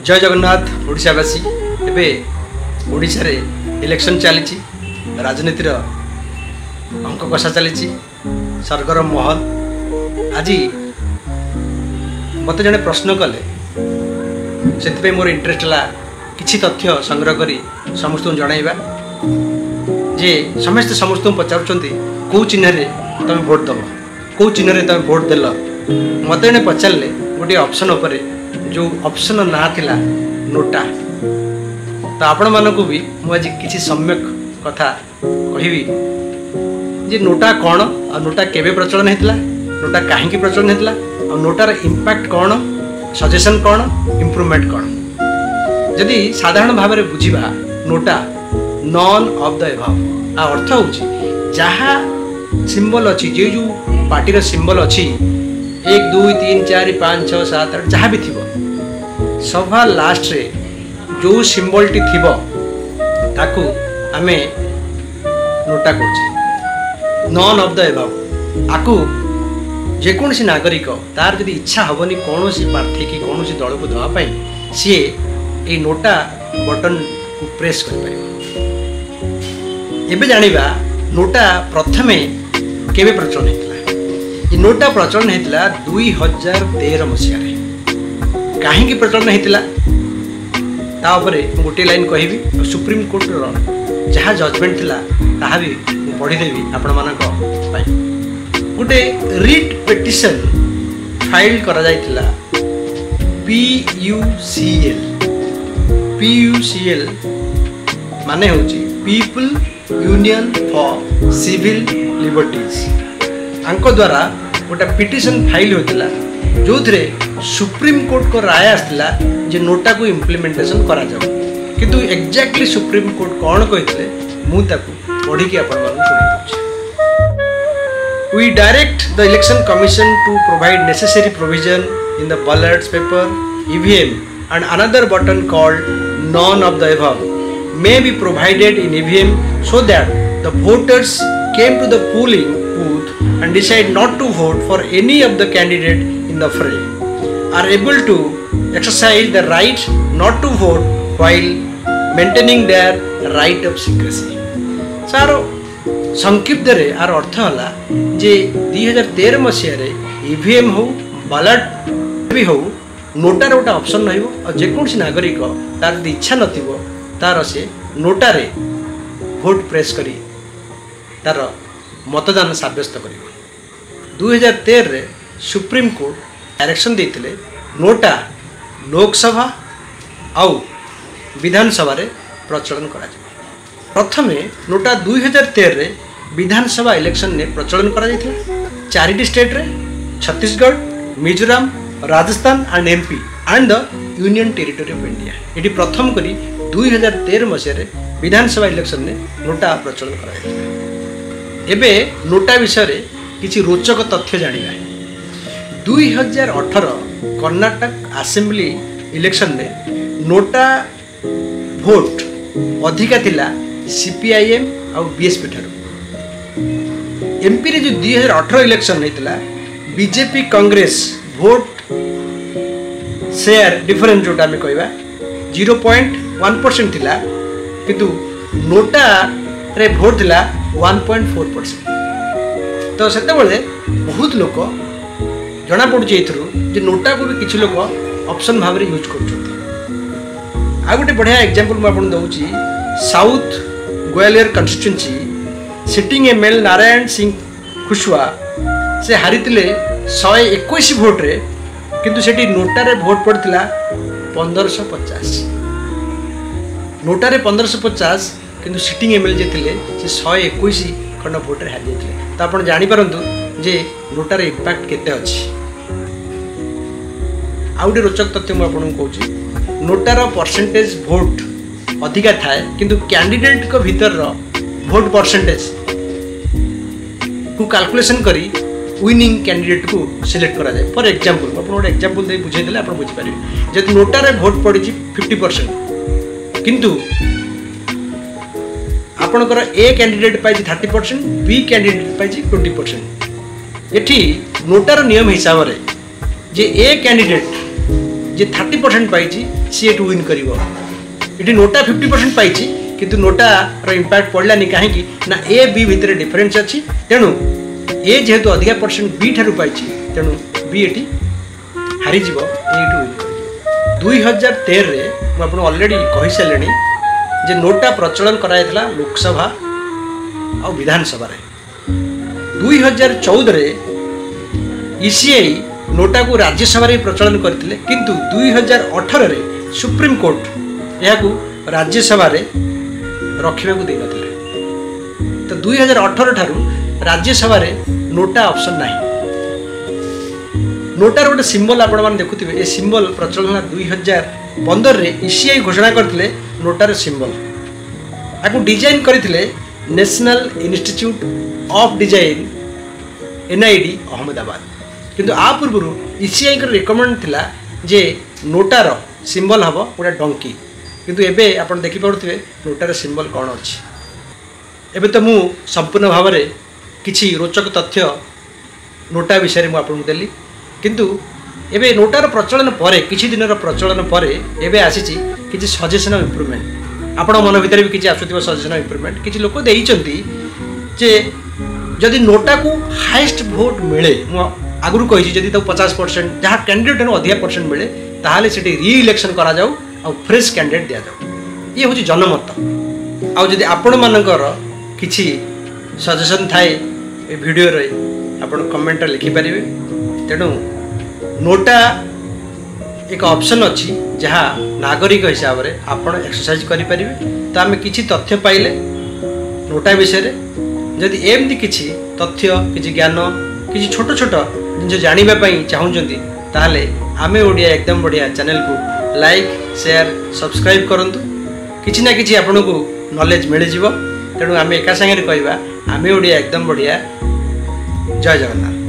जय जगन्नाथ ओडिशावासी एबे ओडिशा रे इलेक्शन चली राजनीतिर अंक कषा चली सरगरम महल आज मत जड़े प्रश्न कले से मोर इंटरेस्ट है किसी तथ्य संग्रह करी समस्त जनइबा जे समस्ते समस्त पचार कौ चिन्ह तुम भोट दब कौ चिन्ह तुम भोट देल मत जड़े पचारे गोटे ऑप्शन उपर जो ऑप्शन ना थिला नोटा तो आपण मानक भी मुझे किसी सम्यक कथा कहबी जे नोटा कौन और नोटा केबे प्रचलन होता नोटा कहीं प्रचलन होता और नोटार इम्पैक्ट कौन सजेशन कौन इम्प्रूवमेंट कौन जदि साधारण भाव में बुझा NOTA none of the above आ अर्थ हूँ जहाँ सिंबल अच्छी जे जो पार्टी सिंबल अच्छी 1 2 3 4 5 6 7 8 जहाँ भी थी सभा लास्ट रे जो सिंबल टी थी ताकू आमे नोटा कर नॉन ऑफ द एबव आकू जेकोसी नागरिक तार जदि इच्छा हेनी कौन प्रार्थी कि कौन दल को देवाई सी ए नोटा बटन को प्रेस कर जाना नोटा प्रथमे केबे प्रचलन होता नोटा प्रचलन होता 2013 मसीह कहीं प्रचलन होता गोटे लाइन कहबी सुप्रीम कोर्टर जहाँ जजमेंट थिला ताहा भी पढ़ीदेवी आपण मानक गोटे रिट पिटिशन फाइल करा जायतिला PUCL माने होची people union for civil liberties आंको द्वारा गोटे पिटिशन फाइल होतिला जो थे सुप्रीम कोर्ट को राय आसला जे नोटा को इम्प्लीमेंटेशन करा जाओ किंतु एग्जैक्टली सुप्रीम कोर्ट कौन कहते मुझे पढ़ी की आपण मानू सुनाई We direct the election commission to provide necessary provision in the ballots paper, EVM and another button called none of the above may be provided in EVM so that the voters came to the polling booth and decide not to vote for any of the candidate in the fray are able to exercise the right not to vote while maintaining their right of secrecy. Sir, संक्षिप्त are अर्थ है जे 2013 मसीह EVM हो बालट भी हो नोटार गोटे option और जेकोसी नागरिक तार यदि इच्छा नथिबो तार से नोटारे भोट प्रेस करी तार मतदान साब्यस्त कर 2013 रे सुप्रीम कोर्ट डायरेक्शन देते नोटा लोकसभा आउ विधानसभा रे प्रचलन करा प्रथमे नोटा 2013 रे विधानसभा इलेक्शन ने प्रचलन करा चारिटी स्टेट रे Chhattisgarh Mizoram Rajasthan and MP and the union territory of India ये प्रथम करी 2013 मसीह विधानसभा इलेक्शन ने नोटा प्रचलन करा एबे नोटा विषय रे किछि रोचक तथ्य जानिबा 2018 कर्नाटक असेंबली इलेक्शन ने नोटा भोट अधिका थिला CPIM और BSP ठारू एमपी रे जो 2018 इलेक्शन होता BJP Congress vote share difference जोटा आम कहवा 0.1% थिला किंतु नोटा रे भोट थिला 1.4%। तो सेतेबेले बहुत लोक जना पड़ुचे एथरू जे नोटा को भी किछि लोक ऑप्शन भाव रे यूज करछथि आ गोटे बढ़िया एग्जांपल म आपन दउची south Gwalior constituency sitting MLA Narayan Singh Kushwah से हारीतिले 121 भोट रे किंतु सेठी नोटारे भोट पड़ता 1550 नोटारे 1550 किंतु सिटिंग एमएल जे थिले से 121 खंड भोट रे हारी जाइतिले तो आपण जानि परंतु जे नोटारे इंपैक्ट केते अछि आउटे रोचक तथ्य मु आपन कहूची नोटार परसेंटेज भोट अधिका थाए किंतु कैंडिडेट को भीतर भोट परसेंटेज को कैलकुलेशन करी विनिंग कैंडिडेट को सिलेक्ट करा जाए फॉर एग्जांपल आप गोटे एग्जांपल दे बुझे देले आप बुझी पारे जदि नोटारे भोट पड़ी 50% किंतु आपणकर ए कैंडिडेट पाई 30% बी कैंडिडेट पाई 20% एठी नोटार नियम हिसाब रे जे ए कैंडिडेट जे 30% पाई सी एट विन कर ये नोटा 50% पाई किंतु नोटार इंपैक्ट पड़लानी कहीं ना ए बी भितर डिफरेन्स अच्छी तेणु ए जेहेतु अधिका परसेंट बी ठार पाई तेणु बी ये हारीज ए विन कर 2013 मुझे अलरेडी कही सारे जे नोटा प्रचलन कराइला लोकसभा और विधानसभा 2014 ईसीआई नोटा को राज्यसभा प्रचलन करते किंतु 2018 सुप्रीम कोर्ट यह राज्यसभा रखा दे नथिले तो 2018 ठारू राज्यसभा नोटा ऑप्शन नहीं नोटार गोटे सिंबल आपण मैंने देखुए ये सिंबल प्रचलन 2015 ईसीआई घोषणा करते नोटार सिंबल आपको डिजाइन करते national institute of design NID Ahmedabad किंतु आ पूर्व ईसीआई रिकमेंड थिला जे नोटार सिंबल हम गोटे डंकी किंतु एबे आपण देखि पारुथिबे नोटार सिंबल कौन अच्छी एबे तो मु संपूर्ण भाव में किछि रोचक तथ्य नोटा विषय में आपको देली किंतु एबे नोटार प्रचलन पर किछि दिन प्रचलन पर एबे आसीछि किछि सजेशन ऑफ इम्प्रूवमेंट आपण मन भीतर भी किछि आसुथिबो सजेशन ऑफ इम्प्रूवमेंट किछि लोक देइचंती जे जदि नोटा को हाईएस्ट भोट मिले आगुरी कही जदि 50% जहाँ कैंडिडेट अधिक परसेंट मिले ताहले सेठी री इलेक्शन करा जाऊ और फ्रेश कैंडिडेट दिया जाऊ ये हूँ जनमत आउ जदि आपण मानकर किछि सजेशन थाए ए वीडियो रे आपण कमेंट लिखि पारिबे तेणु नोटा एक ऑप्शन अच्छी जहाँ नागरिक हिसाब से आपण एक्सरसाइज करि परिबे तो आम किछि तथ्य पाइले नोटा विषय जदि एमती किछि तथ्य किछि ज्ञान किछि छोट छोट जिन जानिबा पई चाहूचंती ताहले आमे ओडिया एकदम बढ़िया चैनल को लाइक शेयर सब्सक्राइब करंतु किछि ना किछि आपन को नॉलेज मिल जिवो तेणु आमे एका संगे कहबा आमे ओडिया एकदम बढ़िया जय जगन्नाथ।